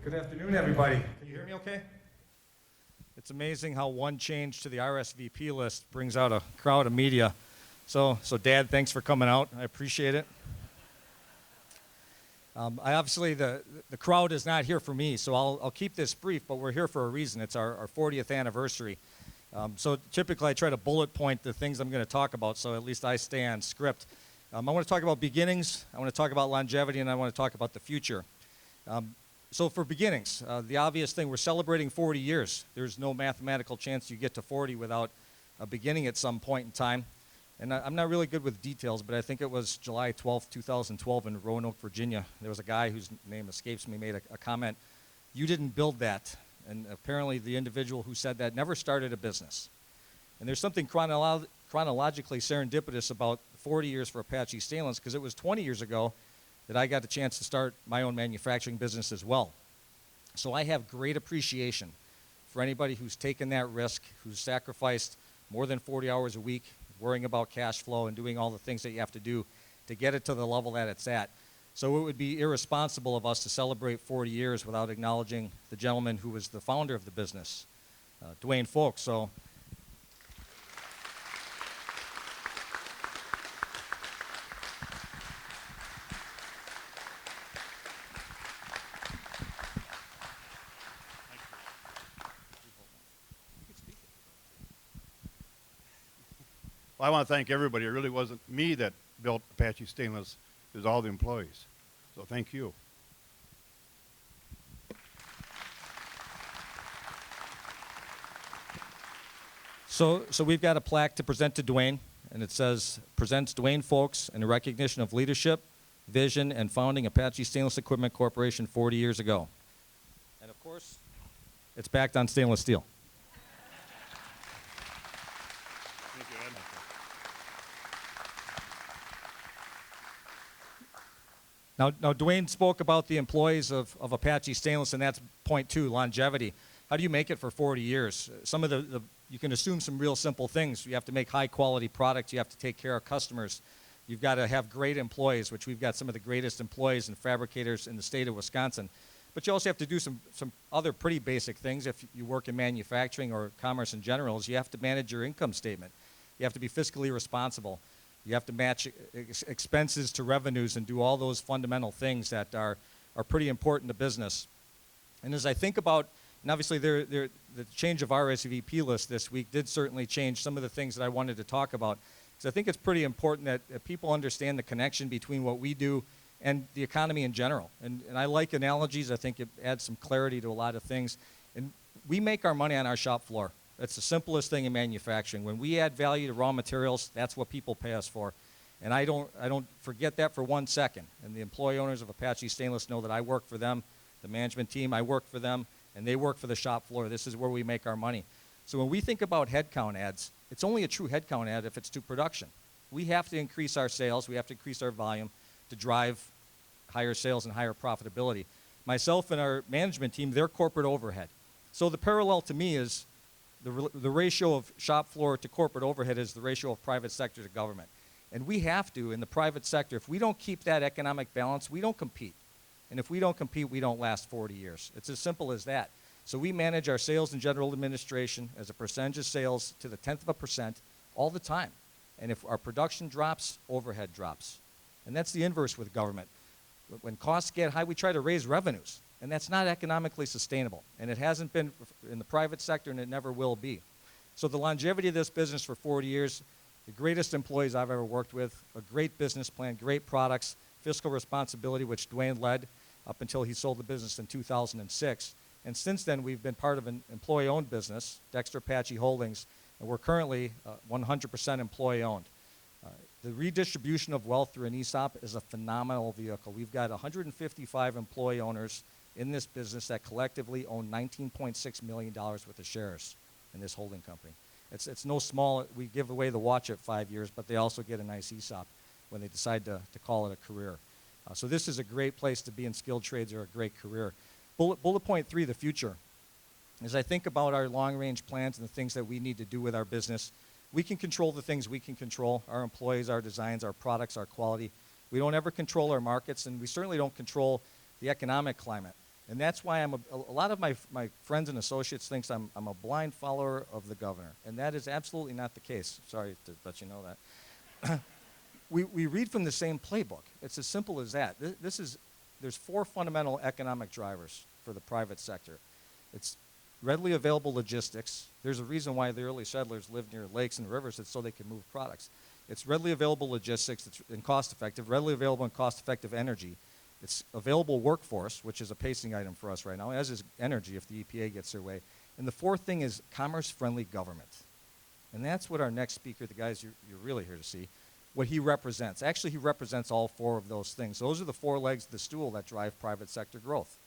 Good afternoon, everybody. Can you hear me okay? It's amazing how one change to the RSVP list brings out a crowd of media. So Dad, thanks for coming out. I appreciate it. I obviously, the crowd is not here for me, so I'll keep this brief, but we're here for a reason. It's our 40th anniversary. So typically I try to bullet point the things I'm going to talk about, so at least I stay on script. I want to talk about beginnings, I want to talk about longevity, and I want to talk about the future. So for beginnings, the obvious thing, we're celebrating 40 years. There's no mathematical chance you get to 40 without a beginning at some point in time. And I'm not really good with details, but I think it was July 12th, 2012 in Roanoke, Virginia. There was a guy whose name escapes me, made a comment, "You didn't build that." And apparently the individual who said that never started a business. And there's something chronologically serendipitous about 40 years for Apache Stainless, because it was 20 years ago that I got the chance to start my own manufacturing business as well. So I have great appreciation for anybody who's taken that risk, who's sacrificed more than 40 hours a week, worrying about cash flow and doing all the things that you have to do to get it to the level that it's at. So it would be irresponsible of us to celebrate 40 years without acknowledging the gentleman who was the founder of the business, Dwayne Folks. So Well, I want to thank everybody. It really wasn't me that built Apache Stainless. It was all the employees. So thank you. So we've got a plaque to present to Dwayne, and it says, presents Dwayne Folks in recognition of leadership, vision, and founding Apache Stainless Equipment Corporation 40 years ago. And of course, it's backed on stainless steel. Now, Dwayne spoke about the employees of Apache Stainless, and that's point two, longevity. How do you make it for 40 years? Some of you can assume some real simple things. You have to make high-quality products. You have to take care of customers. You've got to have great employees, which we've got some of the greatest employees and fabricators in the state of Wisconsin. But you also have to do some other pretty basic things. If you work in manufacturing or commerce in general, is you have to manage your income statement. You have to be fiscally responsible. You have to match expenses to revenues and do all those fundamental things that are pretty important to business. And as I think about, and obviously the change of our RSVP list this week did certainly change some of the things that I wanted to talk about. Because I think it's pretty important that people understand the connection between what we do and the economy in general. And I like analogies. I think it adds some clarity to a lot of things. And we make our money on our shop floor. That's the simplest thing in manufacturing. When we add value to raw materials, that's what people pay us for. And I don't forget that for 1 second. And the employee owners of Apache Stainless know that I work for them, the management team, I work for them, and they work for the shop floor. This is where we make our money. So when we think about headcount ads, it's only a true headcount ad if it's to production. We have to increase our sales, we have to increase our volume to drive higher sales and higher profitability. Myself and our management team, they're corporate overhead. So the parallel to me is the ratio of shop floor to corporate overhead is the ratio of private sector to government. And we have to, in the private sector, if we don't keep that economic balance, we don't compete. And if we don't compete, we don't last 40 years. It's as simple as that. So we manage our sales and general administration as a percentage of sales to the 0.1% all the time. And if our production drops, overhead drops. And that's the inverse with government. When costs get high, we try to raise revenues. And that's not economically sustainable. And it hasn't been in the private sector, and it never will be. So the longevity of this business for 40 years, the greatest employees I've ever worked with, a great business plan, great products, fiscal responsibility, which Dwayne led up until he sold the business in 2006. And since then, we've been part of an employee-owned business, Dexter Apache Holdings, and we're currently 100% employee-owned. The redistribution of wealth through an ESOP is a phenomenal vehicle. We've got 155 employee owners in this business that collectively own $19.6 million worth of shares in this holding company. It's no small, we give away the watch at 5 years, but they also get a nice ESOP when they decide to call it a career. So this is a great place to be in skilled trades or a great career. Bullet point 3, the future. As I think about our long-range plans and the things that we need to do with our business, we can control the things we can control, our employees, our designs, our products, our quality. We don't ever control our markets, and we certainly don't control the economic climate. And that's why a lot of my friends and associates thinks I'm a blind follower of the governor. And that is absolutely not the case. Sorry to let you know that. We read from the same playbook. It's as simple as that. There's 4 fundamental economic drivers for the private sector. It's readily available logistics. There's a reason why the early settlers lived near lakes and rivers. It's so they could move products. It's readily available logistics and cost-effective, readily available and cost-effective energy. It's available workforce, which is a pacing item for us right now, as is energy if the EPA gets their way. And the 4th thing is commerce-friendly government. And that's what our next speaker, the guys you're really here to see, what he represents. Actually, he represents all 4 of those things. Those are the 4 legs of the stool that drive private sector growth.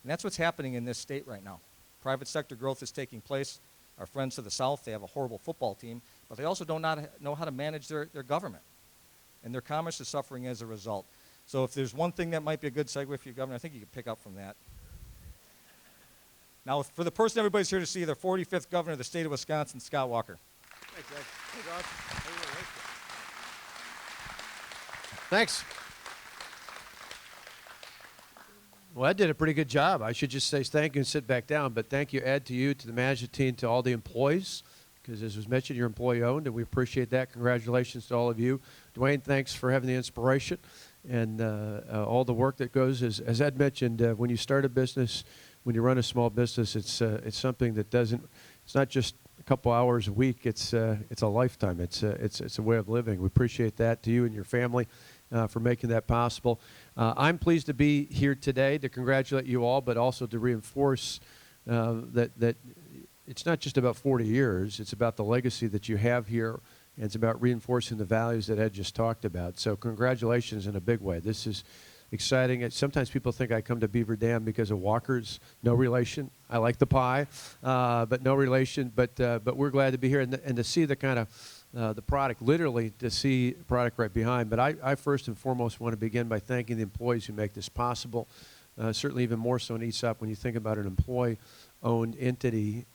And that's what's happening in this state right now. Private sector growth is taking place. Our friends to the south, they have a horrible football team, but they also don't know how to manage their government. And their commerce is suffering as a result. So if there's one thing that might be a good segue for you, Governor, I think you could pick up from that. Now, for the person everybody's here to see, the 45th Governor of the state of Wisconsin, Scott Walker. Thanks. Well, Ed did a pretty good job. I should just say thank you and sit back down, but thank you, Ed, to you, to the management team, to all the employees, because as was mentioned, you're employee-owned, and we appreciate that. Congratulations to all of you. Dwayne, thanks for having the inspiration and all the work that goes. As Ed mentioned, when you start a business, when you run a small business, it's something that doesn't, it's not just a couple hours a week, it's a lifetime. It's a way of living. We appreciate that to you and your family for making that possible. I'm pleased to be here today to congratulate you all, but also to reinforce that it's not just about 40 years. It's about the legacy that you have here, and it's about reinforcing the values that Ed just talked about. So congratulations in a big way. This is exciting. Sometimes people think I come to Beaver Dam because of Walker's. No relation. I like the pie, but no relation. But we're glad to be here and to see the kind of the product, literally to see product right behind. But I first and foremost want to begin by thanking the employees who make this possible. Certainly even more so in ESOP when you think about an employee-owned entity.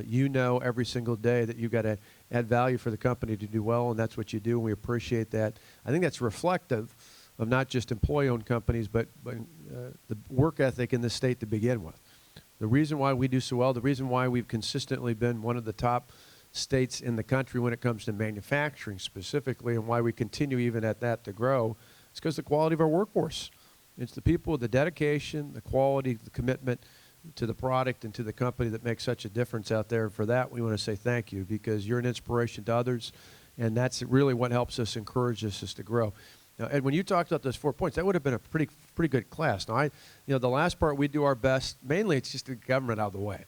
You know every single day that you've got to add value for the company to do well, and that's what you do, and we appreciate that. I think that's reflective of not just employee-owned companies, but the work ethic in the state to begin with. The reason why we do so well, the reason why we've consistently been one of the top states in the country when it comes to manufacturing specifically, and why we continue even at that to grow, is because the quality of our workforce. It's the people, the dedication, the quality, the commitment to the product and to the company that makes such a difference out there. And for that, we want to say thank you, because you're an inspiration to others, and that's really what helps us, encourages us to grow. Now, Ed, when you talked about those 4 points, that would have been a pretty good class. Now, the last part, we do our best. Mainly, it's just the government out of the way.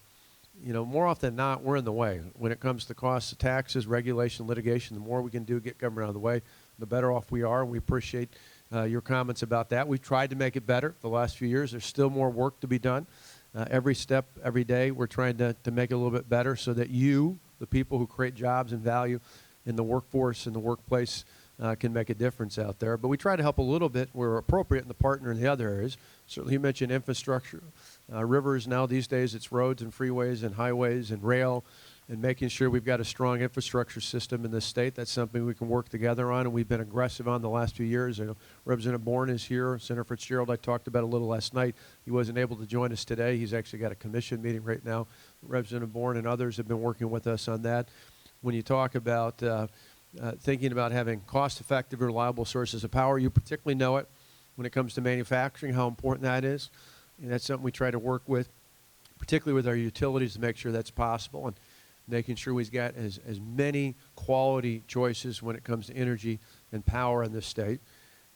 More often than not, we're in the way. When it comes to costs of taxes, regulation, litigation, the more we can do, get government out of the way, the better off we are. We appreciate your comments about that. We've tried to make it better the last few years. There's still more work to be done. Every step, every day, we're trying to make it a little bit better so that you, the people who create jobs and value in the workforce and the workplace, can make a difference out there. But we try to help a little bit where appropriate and the partner in the other areas. Certainly you mentioned infrastructure. Rivers now these days, it's roads and freeways and highways and rail, and making sure we've got a strong infrastructure system in this state. That's something we can work together on, and we've been aggressive on the last few years. I know Representative Bourne is here. Senator Fitzgerald, I talked about a little last night. He wasn't able to join us today. He's actually got a commission meeting right now. Representative Bourne and others have been working with us on that. When you talk about thinking about having cost-effective, reliable sources of power, you particularly know it when it comes to manufacturing, how important that is. And that's something we try to work with, particularly with our utilities, to make sure that's possible, and making sure we've got as many quality choices when it comes to energy and power in this state.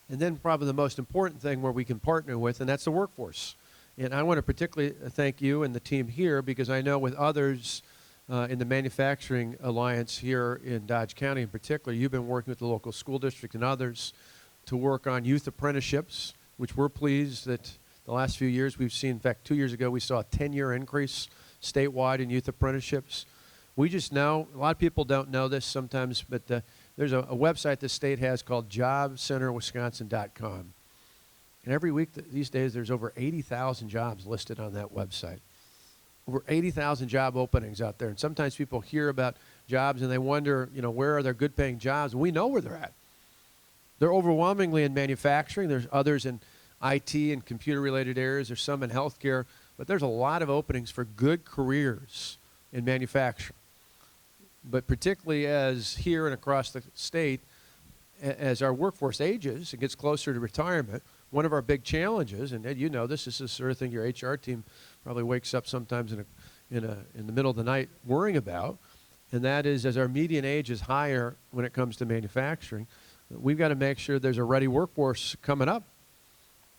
And then probably the most important thing where we can partner with, and that's the workforce. And I want to particularly thank you and the team here, because I know with others in the Manufacturing Alliance here in Dodge County in particular, you've been working with the local school district and others to work on youth apprenticeships, which we're pleased that the last few years we've seen. In fact, 2 years ago we saw a 10-year increase statewide in youth apprenticeships. We just know, a lot of people don't know this sometimes, but there's a website the state has called jobcenterwisconsin.com. And every week these days there's over 80,000 jobs listed on that website. Over 80,000 job openings out there. And sometimes people hear about jobs and they wonder, where are there good paying jobs? And we know where they're at. They're overwhelmingly in manufacturing. There's others in IT and computer related areas. There's some in healthcare. but there's a lot of openings for good careers in manufacturing. But particularly as here and across the state, as our workforce ages and gets closer to retirement, one of our big challenges, and Ed, you know this is the sort of thing your HR team probably wakes up sometimes in the middle of the night worrying about, and that is as our median age is higher when it comes to manufacturing, we've got to make sure there's a ready workforce coming up.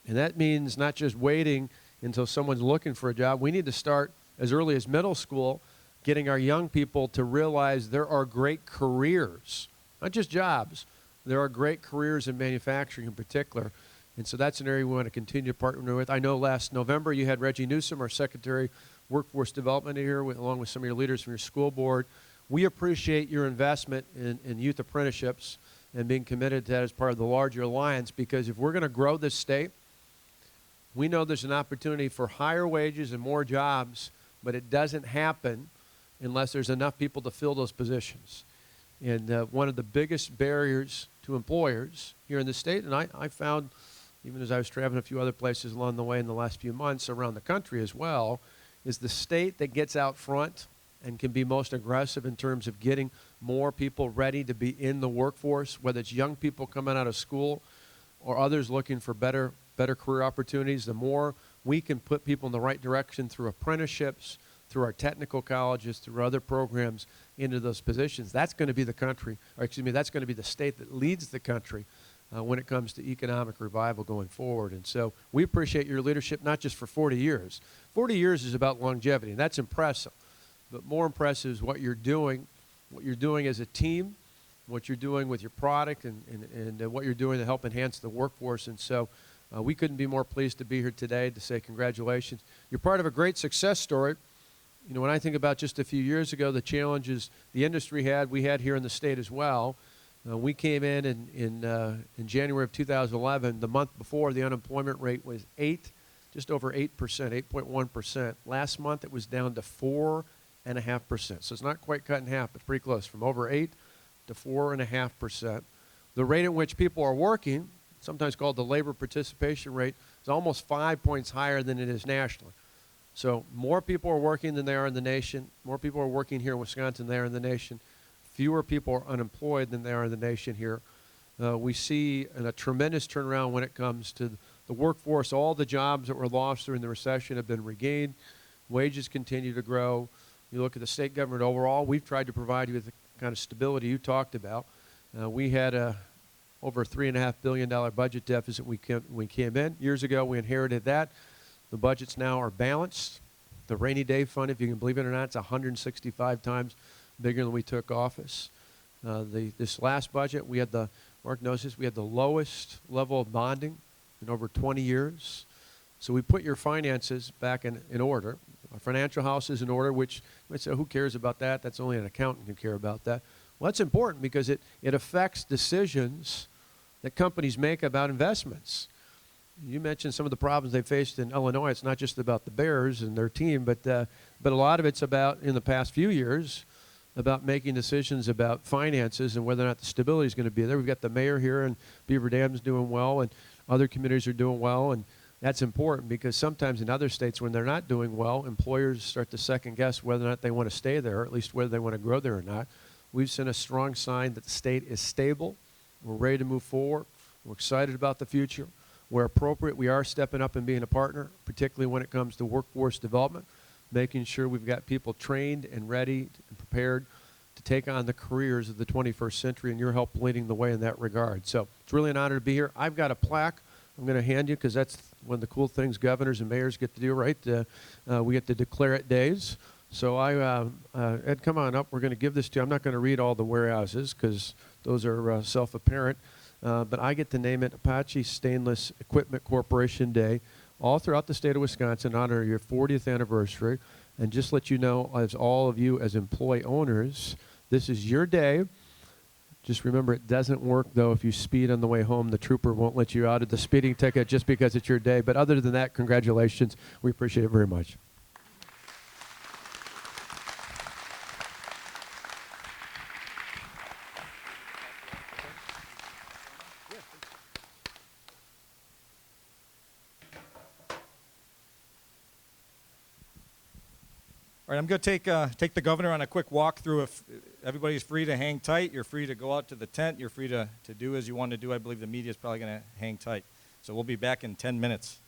And that means not just waiting until someone's looking for a job. We need to start as early as middle school getting our young people to realize there are great careers, not just jobs. There are great careers in manufacturing in particular. And so that's an area we want to continue to partner with. I know last November you had Reggie Newsom, our Secretary Workforce Development here, along with some of your leaders from your school board. We appreciate your investment in youth apprenticeships and being committed to that as part of the larger alliance, because if we're going to grow this state, we know there's an opportunity for higher wages and more jobs, but it doesn't happen unless there's enough people to fill those positions. And one of the biggest barriers to employers here in the state, and I found, even as I was traveling a few other places along the way in the last few months around the country as well, is the state that gets out front and can be most aggressive in terms of getting more people ready to be in the workforce, whether it's young people coming out of school or others looking for better career opportunities. The more we can put people in the right direction through apprenticeships, through our technical colleges, through other programs into those positions, that's going to be the country, or excuse me, that's going to be the state that leads the country when it comes to economic revival going forward. And so we appreciate your leadership, not just for 40 years. 40 years is about longevity, and that's impressive. But more impressive is what you're doing as a team, what you're doing with your product, and what you're doing to help enhance the workforce. And so we couldn't be more pleased to be here today to say congratulations. You're part of a great success story. You know, when I think about just a few years ago, the challenges the industry had, we had here in the state as well. We came in January of 2011. The month before, the unemployment rate was just over 8%, 8.1%. Last month, it was down to 4.5%. So it's not quite cut in half, but pretty close, from over 8 to 4.5%. The rate at which people are working, sometimes called the labor participation rate, is almost 5 points higher than it is nationally. So more people are working than there are in the nation. More people are working here in Wisconsin than there are in the nation. Fewer people are unemployed than there are in the nation here. We see a tremendous turnaround when it comes to the workforce. All the jobs that were lost during the recession have been regained. Wages continue to grow. You look at the state government overall, we've tried to provide you with the kind of stability you talked about. We had over a $3.5 billion budget deficit when we came in. Years ago, we inherited that. The budgets now are balanced. The rainy day fund, if you can believe it or not, it's 165 times bigger than we took office. This last budget, Mark knows this, we had the lowest level of bonding in over 20 years. So we put your finances back in order. Our financial house is in order, which you might say, who cares about that? That's only an accountant who care about that. Well, that's important because it affects decisions that companies make about investments. You mentioned some of the problems they faced in Illinois. It's not just about the Bears and their team, but a lot of it's about, in the past few years, about making decisions about finances and whether or not the stability is going to be there. We've got the mayor here, and Beaver Dam's doing well, and other communities are doing well, and that's important because sometimes in other states when they're not doing well, employers start to second guess whether or not they want to stay there, or at least whether they want to grow there or not. We've sent a strong sign that the state is stable. We're ready to move forward. We're excited about the future. Where appropriate, we are stepping up and being a partner, particularly when it comes to workforce development, making sure we've got people trained and ready and prepared to take on the careers of the 21st century, and your help leading the way in that regard. So it's really an honor to be here. I've got a plaque I'm going to hand you because that's one of the cool things governors and mayors get to do, right? We get to declare it days. So Ed, come on up. We're going to give this to you. I'm not going to read all the whereases because those are self-apparent. But I get to name it Apache Stainless Equipment Corporation Day all throughout the state of Wisconsin in honor of your 40th anniversary. And just let you know, as all of you as employee owners, this is your day. Just remember, it doesn't work, though, if you speed on the way home. The trooper won't let you out of the speeding ticket just because it's your day. But other than that, congratulations. We appreciate it very much. All right, I'm going to take the governor on a quick walk through. If everybody's free to hang tight, you're free to go out to the tent. You're free to do as you want to do. I believe the media is probably going to hang tight. So we'll be back in 10 minutes.